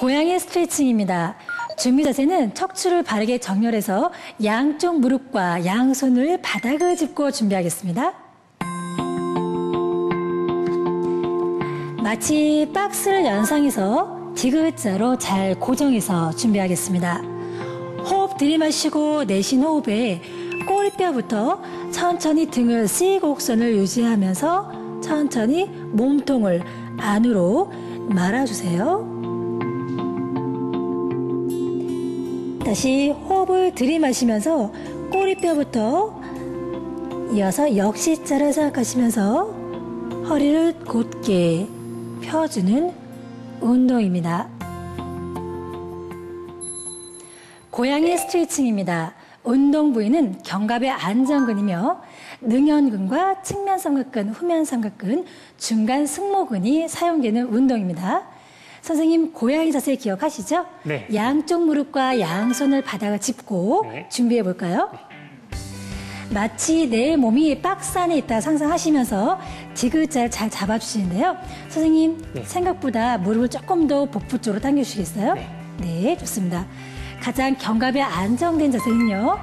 고양이 스트레칭입니다. 준비 자세는 척추를 바르게 정렬해서 양쪽 무릎과 양손을 바닥을 짚고 준비하겠습니다. 마치 박스를 연상해서 디귿자로 잘 고정해서 준비하겠습니다. 호흡 들이마시고 내쉬는 호흡에 꼬리뼈부터 천천히 등을 C곡선을 유지하면서 천천히 몸통을 안으로 말아주세요. 다시 호흡을 들이마시면서 꼬리뼈부터 이어서 역시자를 생각하시면서 허리를 곧게 펴주는 운동입니다. 고양이 스트레칭입니다. 운동 부위는 견갑의 안전근이며 능현근과 측면 삼각근, 후면 삼각근, 중간 승모근이 사용되는 운동입니다. 선생님, 고양이 자세 기억하시죠? 네. 양쪽 무릎과 양손을 바닥을 짚고 네. 준비해 볼까요? 네. 마치 내 몸이 박스 안에 있다 상상하시면서 디귿자를 잘 잡아주시는데요. 선생님, 네. 생각보다 무릎을 조금 더 복부 쪽으로 당겨주시겠어요? 네. 네, 좋습니다. 가장 견갑이 안정된 자세는요,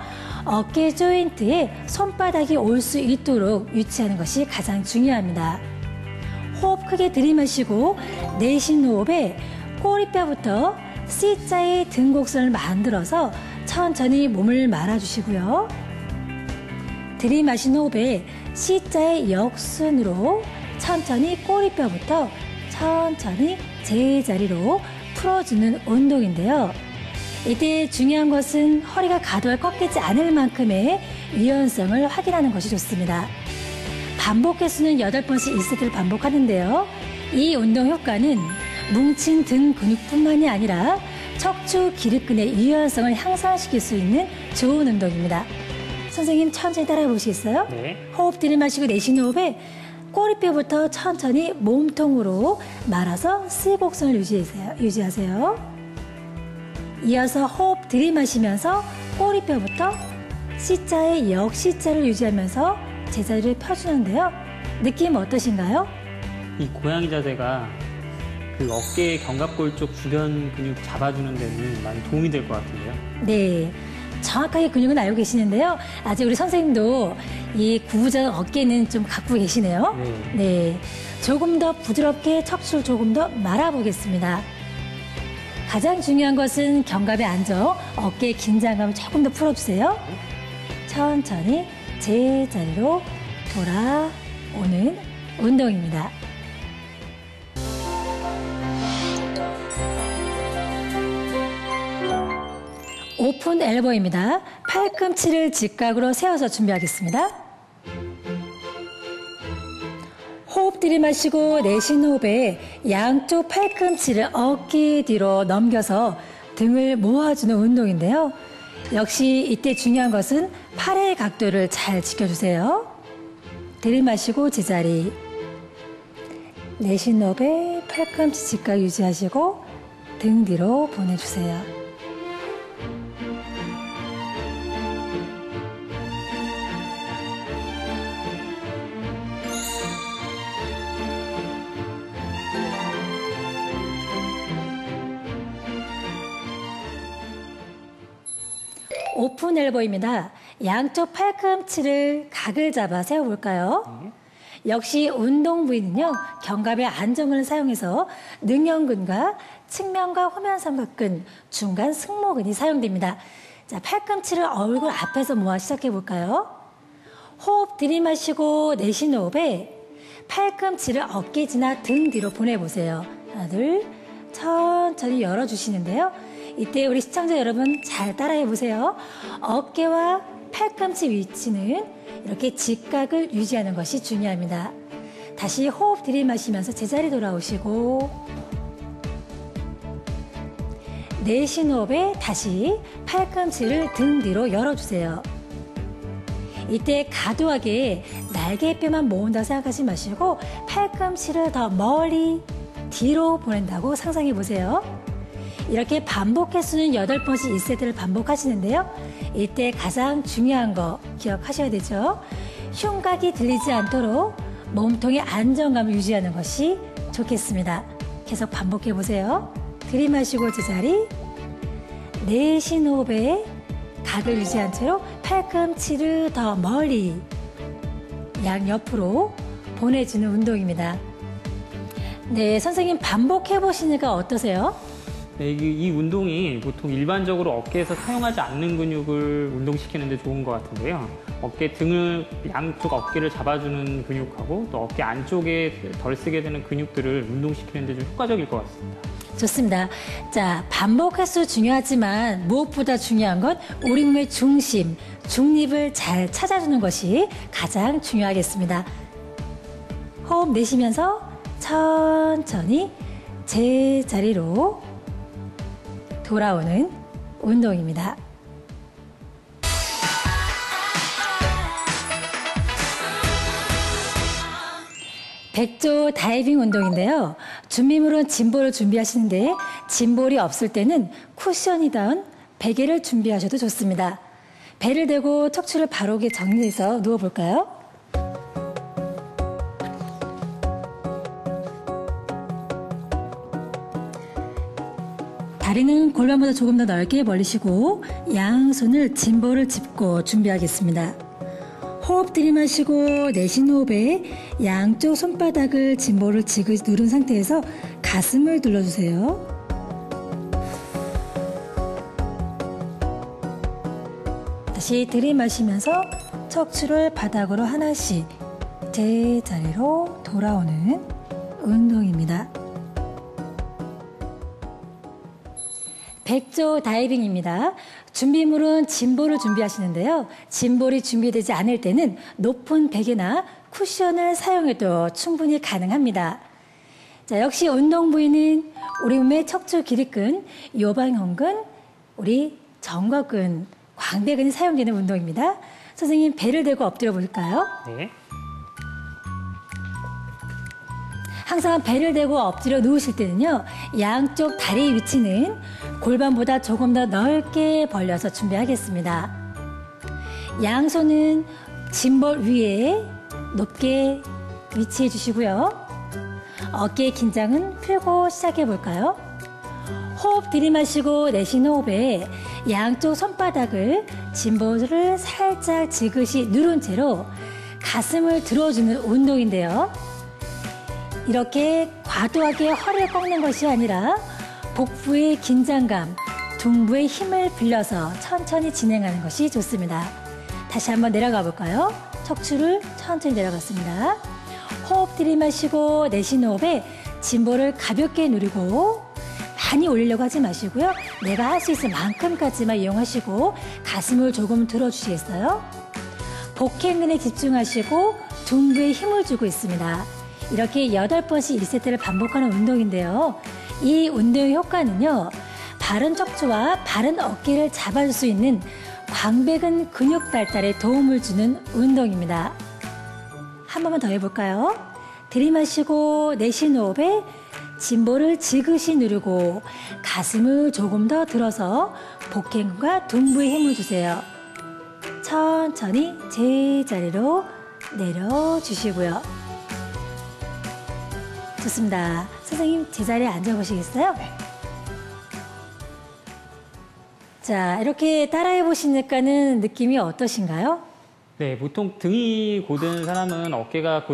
어깨 조인트에 손바닥이 올 수 있도록 위치하는 것이 가장 중요합니다. 호흡 크게 들이마시고 내쉬는 호흡에 꼬리뼈부터 C자의 등곡선을 만들어서 천천히 몸을 말아주시고요. 들이마시는 호흡에 C자의 역순으로 천천히 꼬리뼈부터 천천히 제자리로 풀어주는 운동인데요. 이때 중요한 것은 허리가 가도에 꺾이지 않을 만큼의 유연성을 확인하는 것이 좋습니다. 반복 횟수는 8번씩 1세트를 반복하는데요. 이 운동 효과는 뭉친 등 근육뿐만이 아니라 척추 기립근의 유연성을 향상시킬 수 있는 좋은 운동입니다. 선생님, 천천히 따라해 보시겠어요? 네. 호흡 들이마시고 내쉬는 호흡에 꼬리뼈부터 천천히 몸통으로 말아서 C곡선을 유지하세요. 이어서 호흡 들이마시면서 꼬리뼈부터 C자의 역C자를 유지하면서 제자리를 펴주는데요. 느낌 어떠신가요? 이 고양이 자세가 그 어깨 견갑골 쪽 주변 근육 잡아주는 데는 많이 도움이 될 것 같은데요. 네, 정확하게 근육은 알고 계시는데요. 아직 우리 선생님도 이 구부정 어깨는 좀 갖고 계시네요. 네, 조금 더 부드럽게 척추를 조금 더 말아보겠습니다. 가장 중요한 것은 견갑의 안정, 어깨의 긴장감을 조금 더 풀어주세요. 천천히 제자리로 돌아오는 운동입니다. 오픈 엘보입니다. 팔꿈치를 직각으로 세워서 준비하겠습니다. 호흡 들이마시고 내쉬는 호흡에 양쪽 팔꿈치를 어깨 뒤로 넘겨서 등을 모아주는 운동인데요. 역시 이때 중요한 것은 팔의 각도를 잘 지켜주세요. 들이마시고 제자리, 내쉬는 호흡에 팔꿈치 직각 유지하시고 등 뒤로 보내주세요. 오픈 엘보입니다. 양쪽 팔꿈치를 각을 잡아 세워볼까요? 역시 운동 부위는요, 견갑의 안정근을 사용해서 능현근과 측면과 후면 삼각근, 중간 승모근이 사용됩니다. 자, 팔꿈치를 얼굴 앞에서 모아 시작해볼까요? 호흡 들이마시고 내쉬는 호흡에 팔꿈치를 어깨 지나 등 뒤로 보내보세요. 하나, 둘, 천천히 열어주시는데요. 이때 우리 시청자 여러분 잘 따라해 보세요. 어깨와 팔꿈치 위치는 이렇게 직각을 유지하는 것이 중요합니다. 다시 호흡 들이마시면서 제자리 돌아오시고 내쉬는 호흡에 다시 팔꿈치를 등 뒤로 열어주세요. 이때 과도하게 날개뼈만 모은다고 생각하지 마시고 팔꿈치를 더 멀리 뒤로 보낸다고 상상해 보세요. 이렇게 반복 횟수는 8번씩 1세트를 반복하시는데요. 이때 가장 중요한 거 기억하셔야 되죠. 흉곽이 들리지 않도록 몸통의 안정감을 유지하는 것이 좋겠습니다. 계속 반복해 보세요. 들이마시고 제자리, 내쉬는 호흡에 각을 유지한 채로 팔꿈치를 더 멀리 양옆으로 보내주는 운동입니다. 네, 선생님 반복해 보시니까 어떠세요? 네, 이 운동이 보통 일반적으로 어깨에서 사용하지 않는 근육을 운동시키는 데 좋은 것 같은데요. 어깨 등을, 양쪽 어깨를 잡아주는 근육하고 또 어깨 안쪽에 덜 쓰게 되는 근육들을 운동시키는 데 좀 효과적일 것 같습니다. 좋습니다. 자, 반복 횟수 중요하지만 무엇보다 중요한 건 우리 몸의 중심, 중립을 잘 찾아주는 것이 가장 중요하겠습니다. 호흡 내쉬면서 천천히 제자리로 돌아오는 운동입니다. 백조 다이빙 운동인데요. 준비물은 짐볼을 준비하시는데 짐볼이 없을 때는 쿠션이 닿은 베개를 준비하셔도 좋습니다. 배를 대고 척추를 바로게 정리해서 누워볼까요? 다리는 골반보다 조금 더 넓게 벌리시고 양손을 짐볼을 짚고 준비하겠습니다. 호흡 들이마시고 내쉬는 호흡에 양쪽 손바닥을 짐볼을 지그시 누른 상태에서 가슴을 눌러주세요. 다시 들이마시면서 척추를 바닥으로 하나씩 제자리로 돌아오는 운동입니다. 백조 다이빙입니다. 준비물은 짐볼을 준비하시는데요. 짐볼이 준비되지 않을 때는 높은 베개나 쿠션을 사용해도 충분히 가능합니다. 자, 역시 운동 부위는 우리 몸의 척추 기립근, 요방형근, 우리 정ጓ근, 광배근이 사용되는 운동입니다. 선생님, 배를 대고 엎드려 볼까요? 네. 항상 배를 대고 엎드려 누우실 때는요, 양쪽 다리 위치는 골반보다 조금 더 넓게 벌려서 준비하겠습니다. 양손은 짐볼 위에 높게 위치해 주시고요. 어깨 긴장은 풀고 시작해 볼까요? 호흡 들이마시고 내쉬는 호흡에 양쪽 손바닥을 짐볼을 살짝 지그시 누른 채로 가슴을 들어주는 운동인데요. 이렇게 과도하게 허리를 꺾는 것이 아니라 복부의 긴장감, 둥부의 힘을 빌려서 천천히 진행하는 것이 좋습니다. 다시 한번 내려가 볼까요? 척추를 천천히 내려갔습니다. 호흡 들이마시고 내쉬는 호흡에 짐볼을 가볍게 누리고 많이 올리려고 하지 마시고요. 내가 할 수 있을 만큼까지만 이용하시고 가슴을 조금 들어주시겠어요? 복행근에 집중하시고 둥부에 힘을 주고 있습니다. 이렇게 8번씩 1세트를 반복하는 운동인데요. 이 운동의 효과는요, 바른 척추와 바른 어깨를 잡아줄 수 있는 광배근 근육 발달에 도움을 주는 운동입니다. 한 번만 더 해볼까요? 들이마시고 내쉬는 호흡에 짐볼을 지그시 누르고 가슴을 조금 더 들어서 복행근과 둥부에 힘을 주세요. 천천히 제자리로 내려주시고요. 좋습니다. 선생님, 제자리에 앉아보시겠어요? 네. 자, 이렇게 따라해 보시니까는 느낌이 어떠신가요? 네, 보통 등이 고든 사람은 어깨가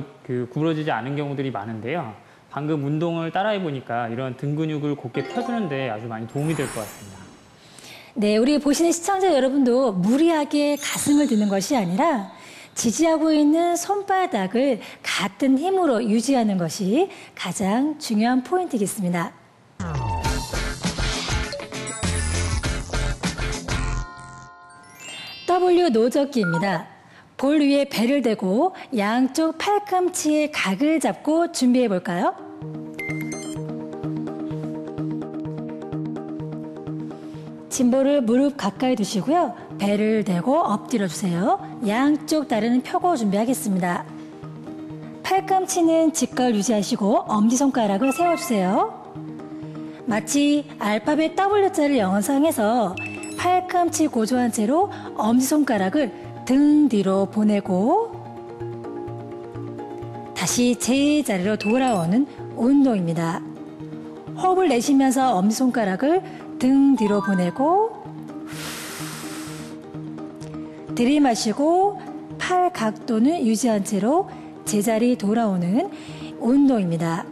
구부러지지 않은 경우들이 많은데요. 방금 운동을 따라해 보니까 이런 등 근육을 곧게 펴주는데 아주 많이 도움이 될 것 같습니다. 네, 우리 보시는 시청자 여러분도 무리하게 가슴을 드는 것이 아니라 지지하고 있는 손바닥을 같은 힘으로 유지하는 것이 가장 중요한 포인트겠습니다. W 노젓기입니다. 볼 위에 배를 대고 양쪽 팔꿈치에 각을 잡고 준비해 볼까요? 짐볼을 무릎 가까이 두시고요. 배를 대고 엎드려 주세요. 양쪽 다리는 펴고 준비하겠습니다. 팔꿈치는 직걸 유지하시고 엄지손가락을 세워주세요. 마치 알파벳 W자를 영상해서 팔꿈치 고조한 채로 엄지손가락을 등 뒤로 보내고 다시 제자리로 돌아오는 운동입니다. 호흡을 내쉬면서 엄지손가락을 등 뒤로 보내고 들이마시고 팔 각도는 유지한 채로 제자리 돌아오는 운동입니다.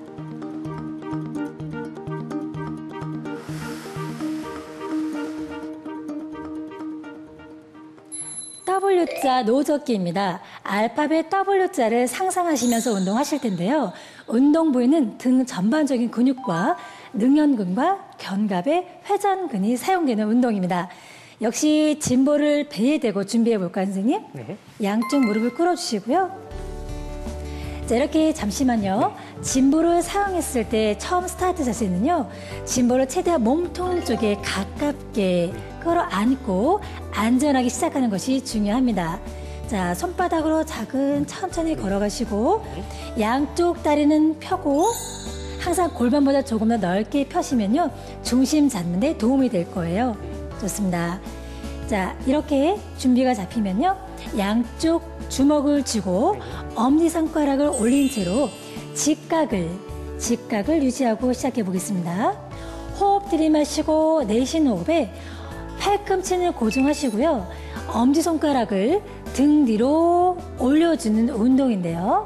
W자 노젓기입니다. 알파벳 W자를 상상하시면서 운동하실 텐데요. 운동 부위는 등 전반적인 근육과 능연근과 견갑의 회전근이 사용되는 운동입니다. 역시 짐볼을 배에 대고 준비해 볼까요, 선생님? 네. 양쪽 무릎을 꿇어주시고요. 자, 이렇게 잠시만요. 짐볼을 사용했을 때 처음 스타트 자세는요. 짐볼을 최대한 몸통 쪽에 가깝게 끌어안고 안전하게 시작하는 것이 중요합니다. 자, 손바닥으로 천천히 걸어가시고 양쪽 다리는 펴고 항상 골반보다 조금 더 넓게 펴시면요. 중심 잡는 데 도움이 될 거예요. 좋습니다. 자, 이렇게 준비가 잡히면요. 양쪽 주먹을 쥐고 엄지손가락을 올린 채로 직각을 유지하고 시작해 보겠습니다. 호흡 들이마시고 내쉬는 호흡에 팔꿈치는 고정하시고요. 엄지손가락을 등 뒤로 올려주는 운동인데요.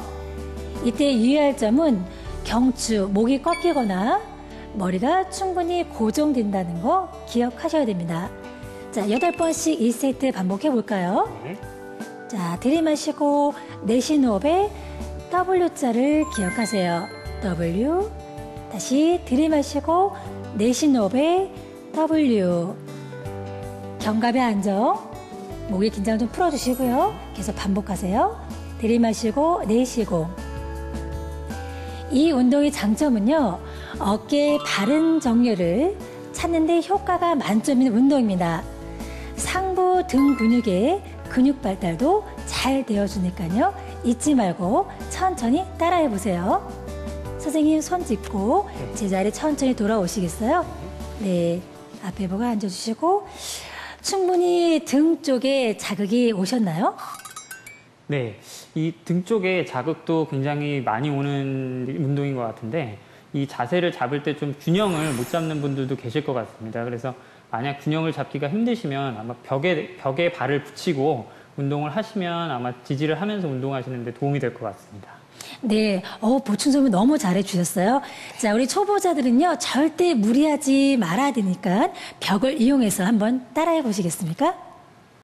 이때 유의할 점은 경추, 목이 꺾이거나 머리가 충분히 고정된다는 거 기억하셔야 됩니다. 자, 8번씩 1세트 반복해 볼까요? 자, 들이마시고 내쉬는 호흡에 W자를 기억하세요. W. 다시 들이마시고 내쉬는 호흡에 W. 견갑의 안정, 목의 긴장 좀 풀어주시고요. 계속 반복하세요. 들이마시고 내쉬고. 이 운동의 장점은요. 어깨의 바른 정렬을 찾는 데 효과가 만점인 운동입니다. 상부 등 근육의 근육 발달도 잘 되어주니까요. 잊지 말고 천천히 따라해 보세요. 선생님 손 짚고 제자리 천천히 돌아오시겠어요? 네, 앞에 보고 앉아주시고 충분히 등 쪽에 자극이 오셨나요? 네, 이 등 쪽에 자극도 굉장히 많이 오는 운동인 것 같은데 이 자세를 잡을 때 좀 균형을 못 잡는 분들도 계실 것 같습니다. 그래서 만약 균형을 잡기가 힘드시면 아마 벽에 발을 붙이고 운동을 하시면 아마 지지를 하면서 운동하시는 데 도움이 될 것 같습니다. 네, 보충 설명 너무 잘해 주셨어요. 자, 우리 초보자들은요, 절대 무리하지 말아야 되니까 벽을 이용해서 한번 따라해 보시겠습니까?